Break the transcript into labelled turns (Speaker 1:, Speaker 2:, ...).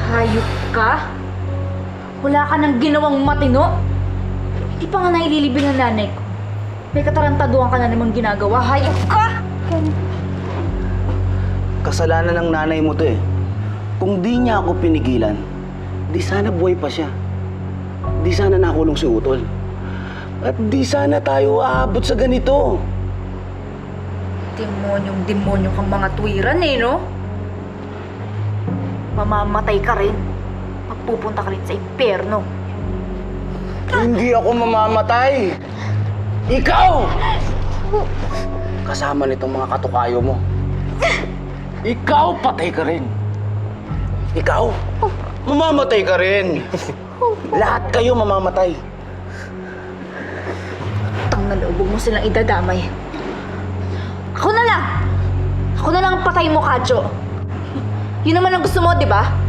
Speaker 1: Hayop ka? Wala ka nang ginawang matino? Di pa nga naililibing ang nanay ko. May katarantaduhan ka na namang ginagawa. Hayop ka!
Speaker 2: Kasalanan ng nanay mo to eh. Kung di niya ako pinigilan, di sana buhay pa siya. Di sana nakulong si Utol. At di sana tayo aabot sa ganito.
Speaker 1: Demonyong kang mga tuwiran eh, no? Mamamatay ka rin. Magpupunta ka rin sa impyerno.
Speaker 2: Hindi ako mamamatay. Ikaw! Kasama nitong mga katukayo mo. Ikaw, patay ka rin. Ikaw, mamamatay ka rin. Lahat kayo mamamatay.
Speaker 1: Tang na loob, huwag mo silang idadamay. Ako na lang! Ako na lang ang patay mo, Kadyo. Yun naman ang gusto mo, di ba?